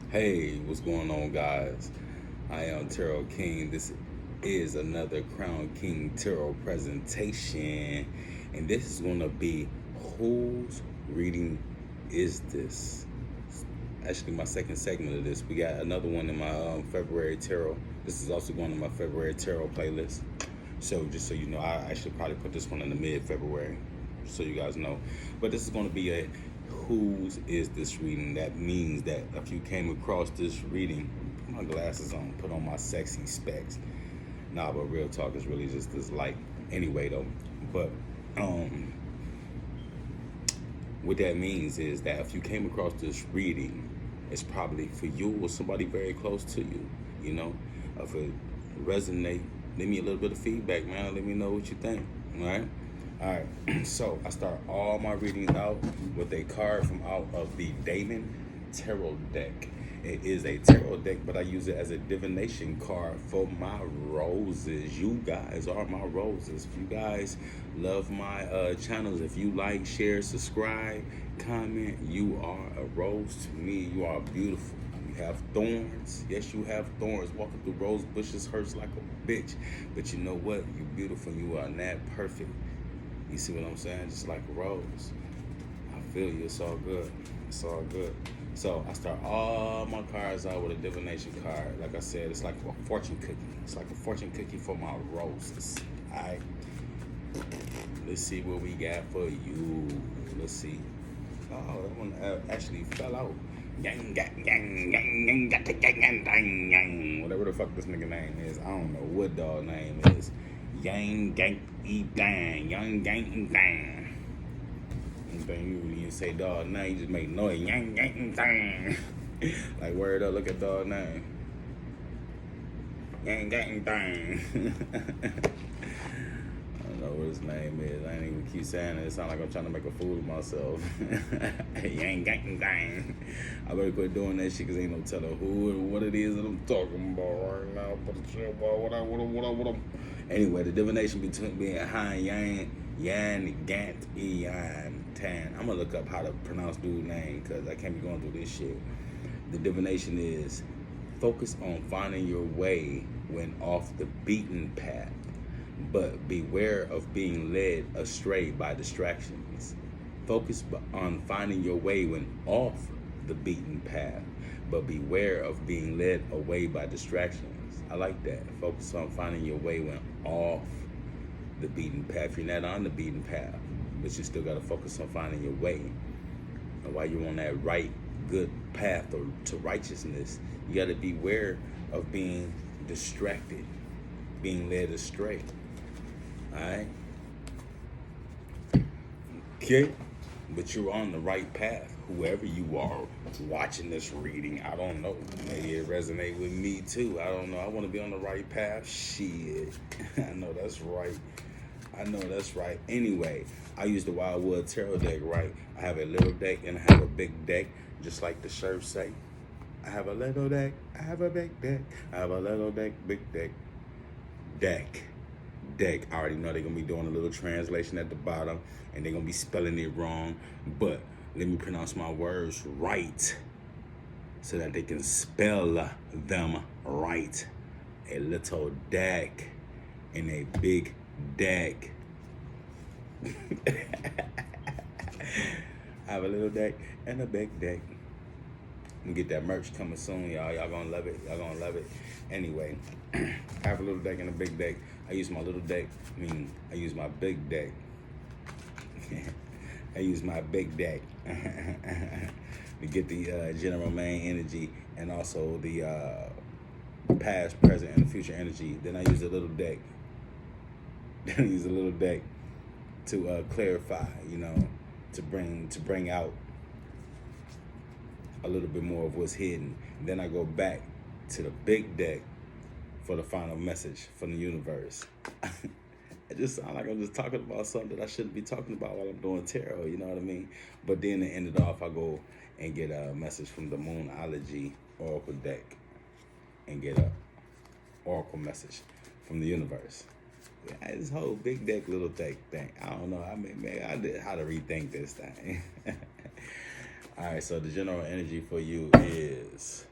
Hey, what's going on, guys? I am Tarot King. This is another Crown King Tarot presentation, and this is going to be whose reading is this? Actually, my second segment of this. We got another one in my February Tarot. This is also going to my February Tarot playlist. So, just so you know, I should probably put this one in the mid-February, so you guys know. But this is going to be a whose is this reading. That means that if you came across this reading, put my glasses on, put on my sexy specs. Nah, but real talk is really just this light. Anyway, though, but what that means is that if you came across this reading, it's probably for you or somebody very close to you. You know, if it resonate, leave me a little bit of feedback, man. Let me know what you think. All right. So I start all my readings out with a card from out of the Damon Tarot deck. It is a tarot deck, but I use it as a divination card for my roses. You guys are my roses. If you guys love my channels, if you like, share, subscribe, comment, you are a rose to me. You are beautiful. You have thorns. Yes, you have thorns. Walking through rose bushes hurts like a bitch. But you know what? You're beautiful. You are not perfect. You see what I'm saying? Just like a rose. I feel you. It's all good. It's all good. So I start all my cards out with a divination card. Like I said, it's like a fortune cookie. It's like a fortune cookie for my roses. All right. Let's see what we got for you. Let's see. Oh, that one actually fell out. Yang, yang, yang, yang, yang, yang, yang, yang. Whatever the fuck this nigga name is. I don't know what dog name is. Yang, gang, e, dang. Yang, gang, e, dang. You really say dog name, you just make noise. Yang, yang, dang. Like, word up, look at dog name. Yang, gang, dang. I don't know what his name is. I ain't even keep saying it. It sounds like I'm trying to make a fool of myself. Yang, gang, dang. I better quit doing that shit because ain't no telling who and what it is that I'm talking about right now. But what I'm. Anyway, the divination between being Han, Yan, Gant, Yan, Tan. I'm going to look up how to pronounce dude's name because I can't be going through this shit. The divination is focus on finding your way when off the beaten path, but beware of being led astray by distractions. Focus on finding your way when off the beaten path, but beware of being led away by distractions. I like that. Focus on finding your way when off the beaten path. You're not on the beaten path, but you still got to focus on finding your way. And while you're on that right, good path or to righteousness, you got to beware of being distracted, being led astray. All right? Okay? But you're on the right path. Whoever you are watching this reading, I don't know. Maybe it resonate with me too. I don't know. I want to be on the right path. Shit. I know that's right. I know that's right. Anyway, I use the Wildwood Tarot deck, right? I have a little deck and I have a big deck, just like the shirt say. I have a little deck, I have a big deck. I have a little deck, big deck. Deck. I already know they're going to be doing a little translation at the bottom and they're going to be spelling it wrong. But let me pronounce my words right so that they can spell them right. A little deck and a big deck. I have a little deck and a big deck. I'm gonna get that merch coming soon, y'all. Y'all gonna love it. Y'all gonna love it. Anyway, I have a little deck and a big deck. I use my little deck. I use my big deck. I use my big deck to get the general main energy and also the past, present, and future energy. Then I use a little deck. Then I use a little deck to clarify, to bring out a little bit more of what's hidden. And then I go back to the big deck for the final message from the universe. It just sounds like I'm just talking about something that I shouldn't be talking about while I'm doing tarot, you know what I mean? But then to end it off, I go and get a message from the Moonology Oracle deck and get a Oracle message from the universe. Yeah, this whole big deck, little deck thing. I don't know. I mean, man, I did how to rethink this thing. All right, so the general energy for you is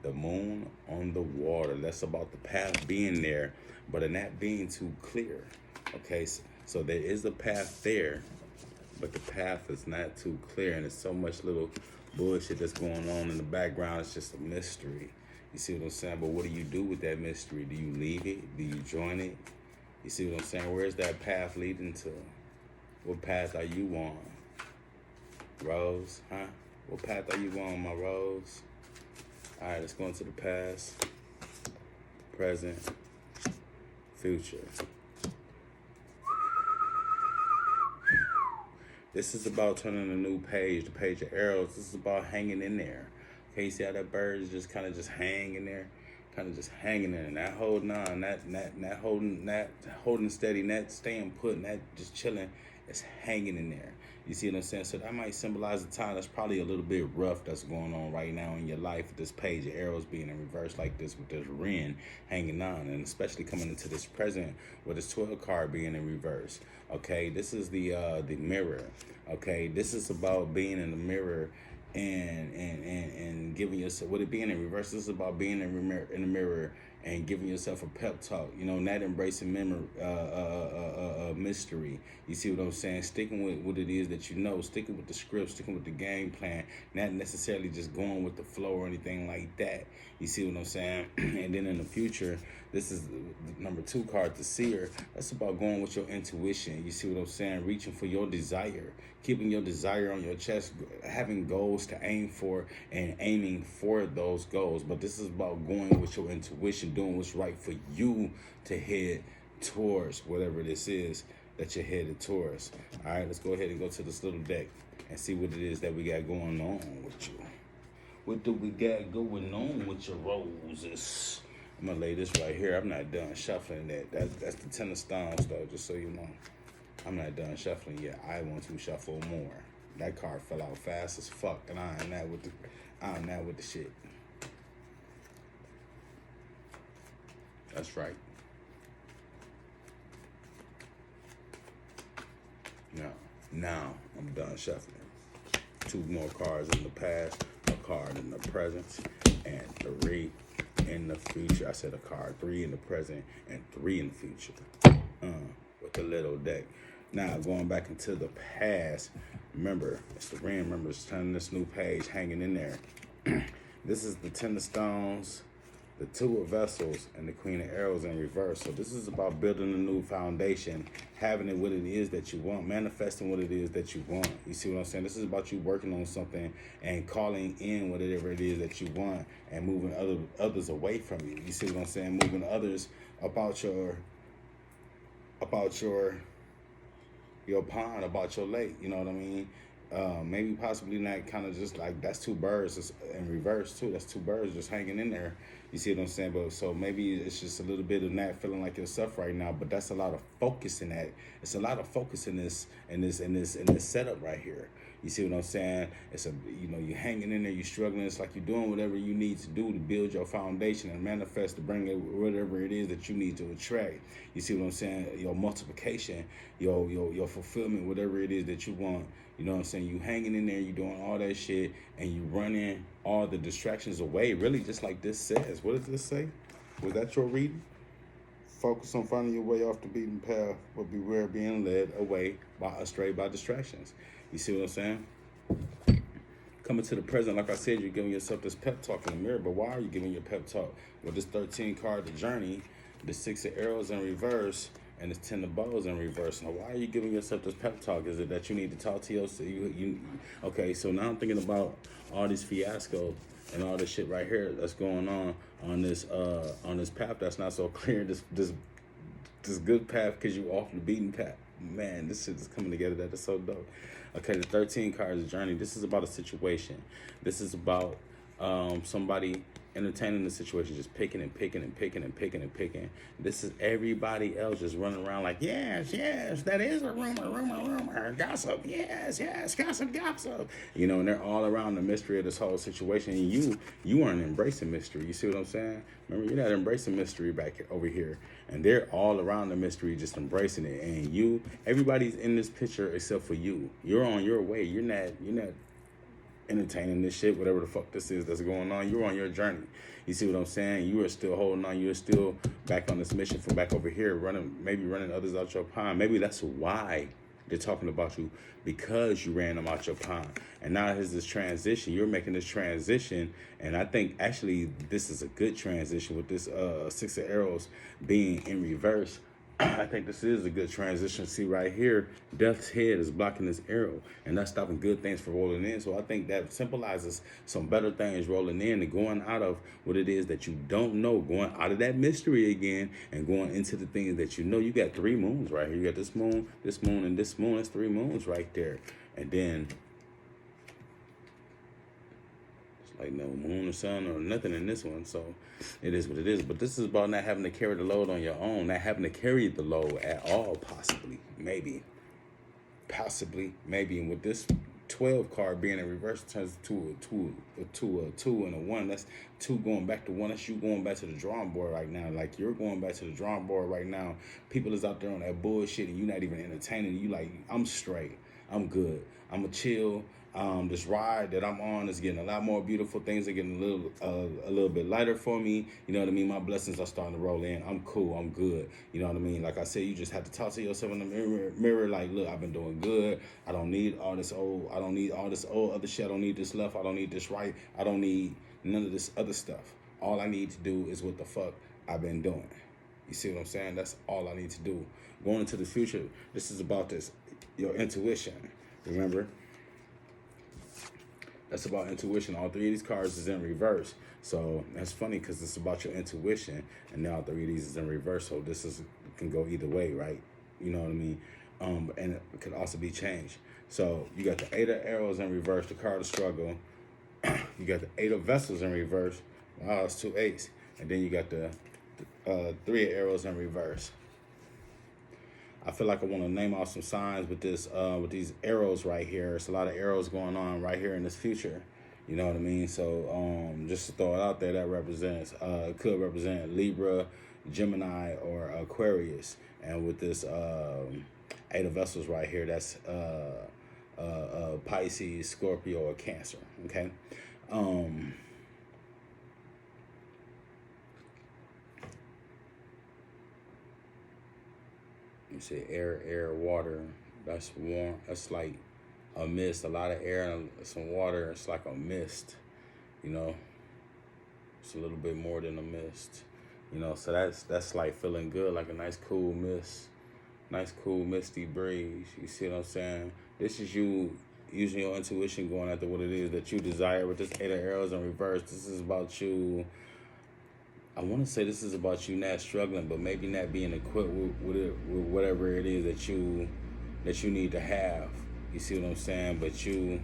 The moon on the water. That's about the path being there, but in that being too clear. Okay, so there is a path there, but the path is not too clear, and there's so much little bullshit that's going on in the background. It's just a mystery. You see what I'm saying? But what do you do with that mystery? Do you leave it? Do you join it? You see what I'm saying? Where's that path leading to? What path are you on? Rose, huh? What path are you on, my Rose? All right, let's go into the past, present, future. This is about turning a new page, the page of arrows. This is about hanging in there. Okay, you see how that bird is just kind of just hanging there? Kind of just hanging there, not holding on, not holding steady, not staying put, not just chilling. It's hanging in there. You see what I'm saying? So that might symbolize a time that's probably a little bit rough that's going on right now in your life. With this page of arrows being in reverse like this, with this Ren hanging on, and especially coming into this present with this 12 card being in reverse. Okay, this is the mirror. Okay, this is about being in the mirror and giving yourself, with it being in reverse, this is about being in the mirror and giving yourself a pep talk, you know, not embracing mystery. You see what I'm saying? Sticking with what it is that you know, sticking with the script, sticking with the game plan, not necessarily just going with the flow or anything like that. You see what I'm saying? And then in the future, this is the number 2 card, the seer. That's about going with your intuition. You see what I'm saying? Reaching for your desire, keeping your desire on your chest, having goals to aim for and aiming for those goals. But this is about going with your intuition, doing what's right for you to head towards whatever this is that you're headed towards. All right, let's go ahead and go to this little deck and see what it is that we got going on with you. What do we got going on with your roses? I'm gonna lay this right here. I'm not done shuffling that. That's the 10 of stones, though, just so you know. I'm not done shuffling yet. I want to shuffle more. That card fell out fast as fuck, and I'm not with the shit. That's right. Now I'm done shuffling. 2 more cards in the past, a card in the present, and 3 in the future. I said a card, 3 in the present and 3 in the future. With the little deck. Now going back into the past, remember, it's the Ren. Remember, it's turning this new page, hanging in there. This is the 10 of stones, the 2 of vessels, and the Queen of arrows in reverse. So this is about building a new foundation, having it what it is that you want, manifesting what it is that you want. You see what I'm saying? This is about you working on something and calling in whatever it is that you want and moving others away from you. You see what I'm saying? Moving others about your pond, about your lake. You know what I mean? Maybe possibly not kind of just like, that's 2 birds in reverse too. That's 2 birds just hanging in there. You see what I'm saying? But so maybe it's just a little bit of not feeling like yourself right now, but that's a lot of focus in that. It's a lot of focus in this setup right here. You see what I'm saying? It's you're hanging in there, you're struggling. It's like you're doing whatever you need to do to build your foundation and manifest to bring it whatever it is that you need to attract. You see what I'm saying? Your multiplication, your fulfillment, whatever it is that you want. You know what I'm saying? You hanging in there, you doing all that shit, and you running all the distractions away. Really, just like this says. What does this say? Was that your reading? Focus on finding your way off the beaten path, but beware being led astray by distractions. You see what I'm saying? Coming to the present, like I said, you're giving yourself this pep talk in the mirror. But why are you giving your pep talk? With this 13 card, the journey, the 6 of arrows in reverse, and it's 10 of bows in reverse. Now, why are you giving yourself this pep talk? Is it that you need to talk to yourself? Okay, so now I'm thinking about all these fiasco and all this shit right here that's going on this path that's not so clear. This good path because you off the beaten path. Man, this shit is coming together. That is so dope. Okay, the 13 cards journey. This is about a situation. This is about somebody entertaining the situation, just picking and picking and picking and picking and picking. This is everybody else just running around like, yes, that is a rumor, gossip, yes, gossip. You know, and they're all around the mystery of this whole situation. And you aren't embracing mystery. You see what I'm saying? Remember, you're not embracing mystery over here. And they're all around the mystery, just embracing it. And everybody's in this picture except for you. You're on your way. You're not entertaining this shit, whatever the fuck this is that's going on. You're on your journey. You see what I'm saying? You are still holding on. You're still back on this mission from back over here, maybe running others out your pond. Maybe that's why they're talking about you, because you ran them out your pond. And now there's this transition. You're making this transition, and I think actually this is a good transition with this Six of Arrows being in reverse. I think this is a good transition. See right here, Death's head is blocking this arrow, and that's stopping good things from rolling in. So I think that symbolizes some better things rolling in and going out of what it is that you don't know, going out of that mystery again and going into the things that you know. You got 3 moons right here. You got this moon, and this moon. That's 3 moons right there. And then like no moon or sun or nothing in this one, so it is what it is. But this is about not having to carry the load on your own, not having to carry the load at all, possibly, maybe. And with this 12 card being in reverse, it turns to a 2 and a 1. That's 2 going back to 1. That's you going back to the drawing board right now. Like, you're going back to the drawing board right now. People is out there on that bullshit, and you're not even entertaining. You like, I'm straight, I'm good, I'm a chill. This ride that I'm on is getting a lot more beautiful. Things are getting a little bit lighter for me. You know what I mean? My blessings are starting to roll in. I'm cool. I'm good. You know what I mean? Like I said, you just have to talk to yourself in the mirror. Like, look, I've been doing good. I don't need all this old other shit. I don't need this left. I don't need this right. I don't need none of this other stuff. All I need to do is what the fuck I've been doing. You see what I'm saying? That's all I need to do. Going into the future, this is about your intuition. Remember? That's about intuition. All 3 of these cards is in reverse. So that's funny because it's about your intuition. And now 3 of these is in reverse. So this can go either way, right? You know what I mean? And it could also be changed. So you got the 8 of Arrows in reverse, the card of struggle. You got the 8 of Vessels in reverse. Wow, it's 2 8s. And then you got the 3 of Arrows in reverse. I feel like I want to name off some signs with with these arrows right here. It's a lot of arrows going on right here in this future. You know what I mean? So just to throw it out there, that represents, it could represent Libra, Gemini, or Aquarius. And with this 8 of Vessels right here, that's Pisces, Scorpio, or Cancer. Okay. You say air, water. That's warm. That's like a mist. A lot of air and some water. It's like a mist. You know, it's a little bit more than a mist. You know, so that's like feeling good, like a nice cool mist, nice cool misty breeze. You see what I'm saying? This is you using your intuition, going after what it is that you desire. With this 8 of Arrows in reverse, this is about you. I want to say this is about you not struggling, but maybe not being equipped with whatever it is that you need to have. You see what I'm saying? But you're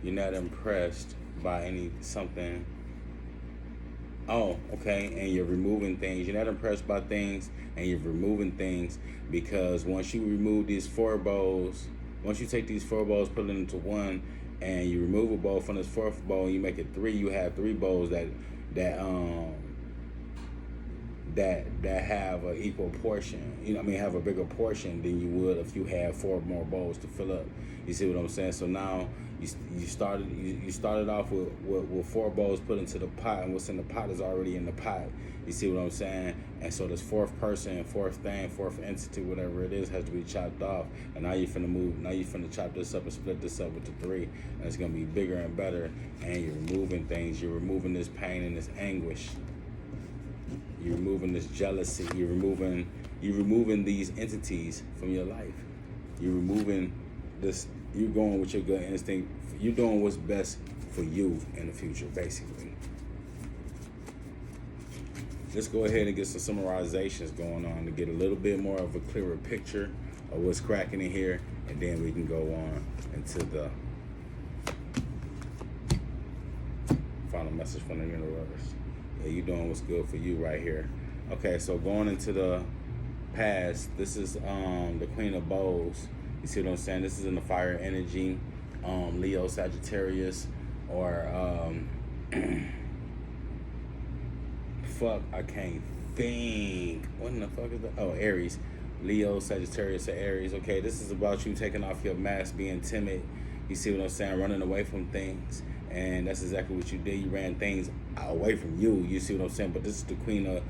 not impressed by something. Oh, okay. And you're removing things. You're not impressed by things, and you're removing things because once you remove these 4 bows, once you take these 4 bows, put it into 1. And you remove a bow from this 4th bow, and you make it 3. You have 3 bows that have an equal portion. You know what I mean? Have a bigger portion than you would if you had 4 more bows to fill up. You see what I'm saying? So now you started off with 4 bows put into the pot, and what's in the pot is already in the pot. You see what I'm saying? And so this 4th person, 4th thing, 4th entity, whatever it is, has to be chopped off. And now you're finna move. Now you're finna chop this up and split this up with the 3, and it's gonna be bigger and better. And you're removing things. You're removing this pain and this anguish. You're removing this jealousy. You're removing these entities from your life. You're removing this. You're going with your gut instinct. You're doing what's best for you in the future, basically. Let's go ahead and get some summarizations going on to get a little bit more of a clearer picture of what's cracking in here, and then we can go on into the final message from the universe. Yeah, you're doing what's good for you right here. Okay, so going into the past, this is the Queen of Bows. You see what I'm saying? This is in the fire energy, Leo, Sagittarius, or fuck, I can't think. What in the fuck is that? Oh, Aries. Leo, Sagittarius, or Aries. Okay, this is about you taking off your mask, being timid, You see what I'm saying? Running away from things. And that's exactly what you did. You ran things away from you. You see what I'm saying? But this is the queen of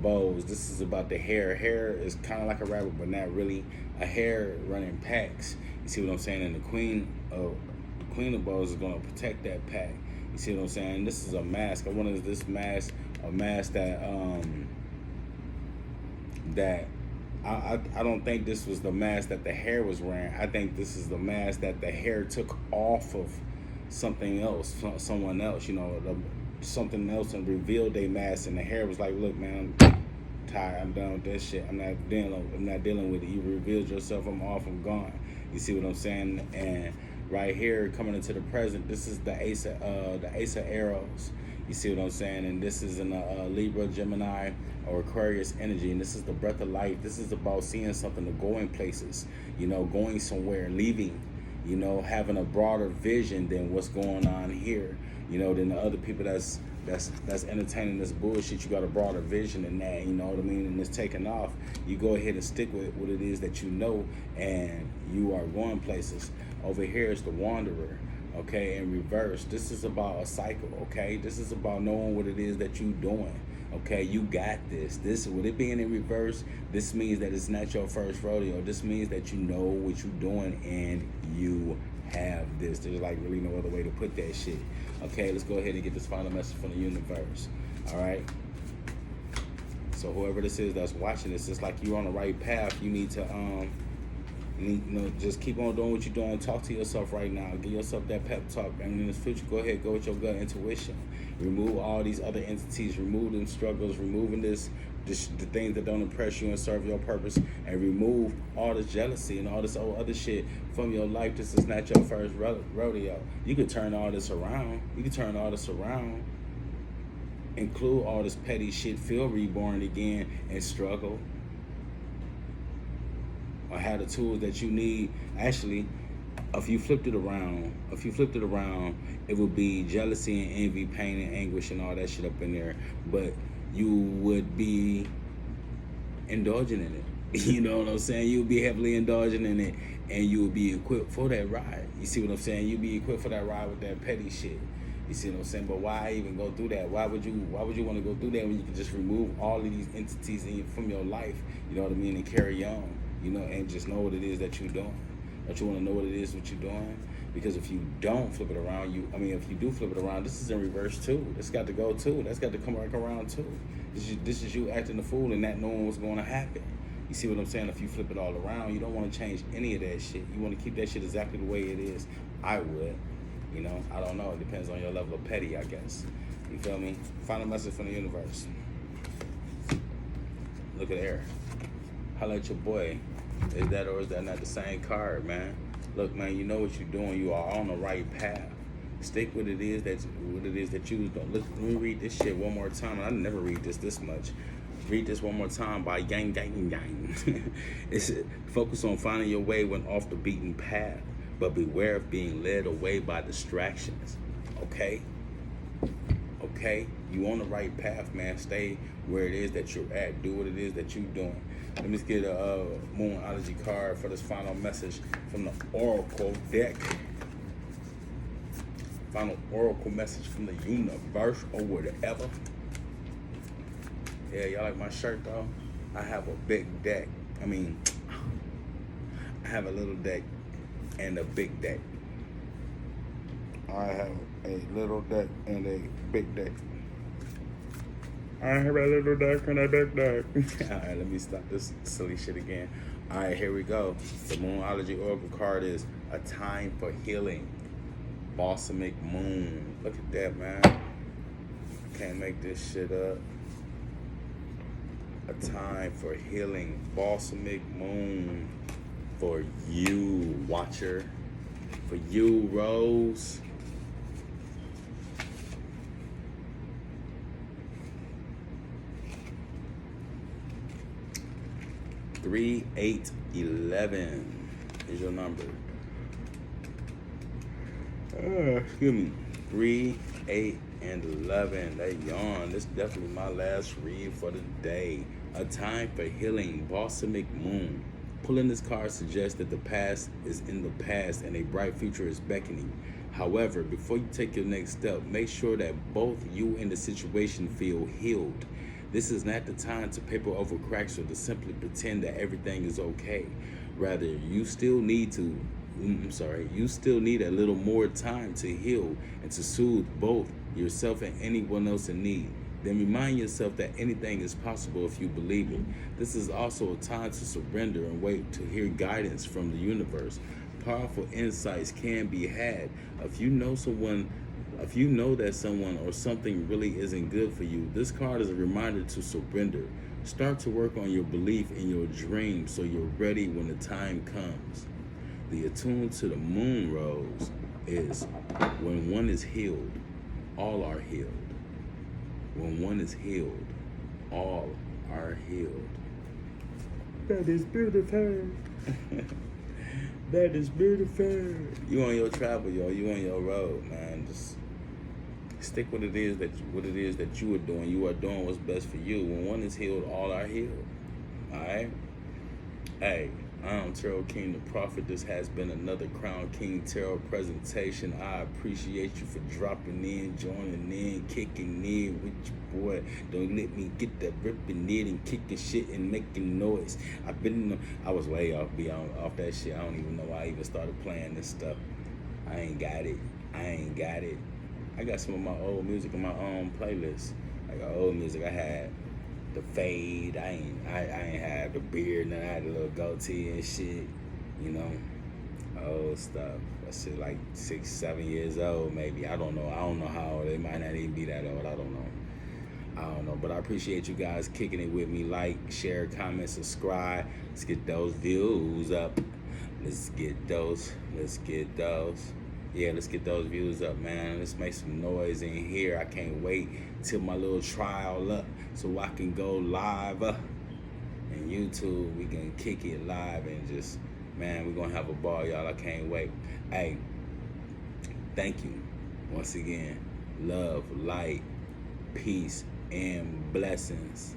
bows. This is about the hare. Hare is kind of like a rabbit, but not really. A hare running packs. You see what I'm saying? And the queen of bows is gonna protect that pack. You see what I'm saying? This is a mask. I wanted this mask, a mask that I don't think this was the mask that the hare was wearing. I think this is the mask that the hare took off of something else, someone else, something else, and revealed their mask. And the hare was like, "Look, man, I'm tired. I'm done with this shit. I'm not dealing with it. You revealed yourself. I'm off. I'm gone." You see what I'm saying? And right here, coming into the present, this is the ace of arrows. You see what I'm saying? And this is in a Libra, Gemini, or Aquarius energy. And this is the breath of life. This is about seeing something, to going places, going somewhere, leaving, having a broader vision than what's going on here, than the other people that's entertaining this bullshit. You got a broader vision than that, you know what I mean? And it's taking off. You go ahead and stick with what it is that you know, and you are going places. Over here is the wanderer. Okay, in reverse, this is about a cycle. Okay, this is about knowing what it is that you're doing. Okay, you got this. With it being in reverse, this means that it's not your first rodeo. This means that you know what you're doing and you have this. There's like really no other way to put that shit. Okay, let's go ahead and get this final message from the universe. All right. So whoever this is that's watching this, it's like you're on the right path. You need to just keep on doing what you're doing. Talk to yourself right now. Give yourself that pep talk. And in the future, go ahead, go with your gut intuition. Remove all these other entities. Remove them struggles. Removing the things that don't impress you and serve your purpose. And remove all this jealousy and all this old other shit from your life. This is not your first rodeo. You could turn all this around. Include all this petty shit. Feel reborn again and struggle. Or have the tools that you need. Actually, if you flipped it around, it would be jealousy and envy, pain and anguish and all that shit up in there. But you would be indulging in it. You know what I'm saying? You would be heavily indulging in it, and you would be equipped for that ride. You see what I'm saying? You'd be equipped for that ride with that petty shit. You see what I'm saying? But why even go through that? Why would you want to go through that when you can just remove all of these entities from your life? You know what I mean? And carry on. And just know what it is that you're doing. Don't you want to know what it is what you're doing? Because if you don't flip it around, if you do flip it around, this is in reverse too. That's got to go too. That's got to come back around too. This is you acting the fool and not knowing what's going to happen. You see what I'm saying? If you flip it all around, you don't want to change any of that shit. You want to keep that shit exactly the way it is. I would. I don't know. It depends on your level of petty, I guess. You feel me? Final message from the universe. Look at there. Holla at your boy. Is that or is that not the same card, man? Look, man, you know what you're doing. You are on the right path. Stick with it is that you doing. Look, let me read this shit one more time. I never read this much. Read this one more time by Yang. It's focus on finding your way when off the beaten path, but beware of being led away by distractions. Okay? You on the right path, man. Stay where it is that you're at. Do what it is that you're doing. Let me just get a Moonology card for this final message from the Oracle deck. Final Oracle message from the universe or whatever. Yeah, y'all like my shirt though? I have a big deck. I have a little deck and a big deck. I have a little deck and a big deck. I have a little deck and a big deck. Alright, let me stop this silly shit again. Alright, here we go. The Moonology Oracle card is A Time for Healing. Balsamic Moon. Look at that, man. Can't make this shit up. A Time for Healing. Balsamic Moon. For you, watcher. For you, Rose. Three, 8, 11 is your number. Excuse me. 3, 8, and 11. They yawn. This is definitely my last read for the day. A Time for Healing. Balsamic Moon. Pulling this card suggests that the past is in the past and a bright future is beckoning. However, before you take your next step, make sure that both you and the situation feel healed. This is not the time to paper over cracks or to simply pretend that everything is okay. Rather, you still need a little more time to heal and to soothe both yourself and anyone else in need. Then remind yourself that anything is possible if you believe it. This is also a time to surrender and wait to hear guidance from the universe. Powerful insights can be had. If you know that someone or something really isn't good for you, this card is a reminder to surrender. Start to work on your belief in your dream so you're ready when the time comes. The attuned to the moon rose is when one is healed, all are healed. When one is healed, all are healed. That is beautiful. That is beautiful. You on your travel, yo. You on your road, man. Just stick with what it is that you are doing. You are doing what's best for you. When one is healed, all are healed. All right. Hey, I'm Tarot King the Prophet. This has been another Crown King Tarot presentation. I appreciate you for dropping in, joining in, kicking in with your boy. Don't let me get that ripping in and kicking shit and making noise. I was way off that shit. I don't even know why I even started playing this stuff. I ain't got it. I got some of my old music on my own playlist. Like old music I had. The fade, I ain't had the beard, and then I had a little goatee and shit, you know, old stuff. That shit like 6, 7 years old, maybe. I don't know how old. They might not even be that old. I don't know. But I appreciate you guys kicking it with me. Like, share, comment, subscribe. Let's get those views up. Let's get those. Yeah, let's get those views up, man. Let's make some noise in here. I can't wait till my little trial up so I can go live in YouTube. We can kick it live and just, man, we're going to have a ball, y'all. I can't wait. Hey, thank you once again. Love, light, peace, and blessings.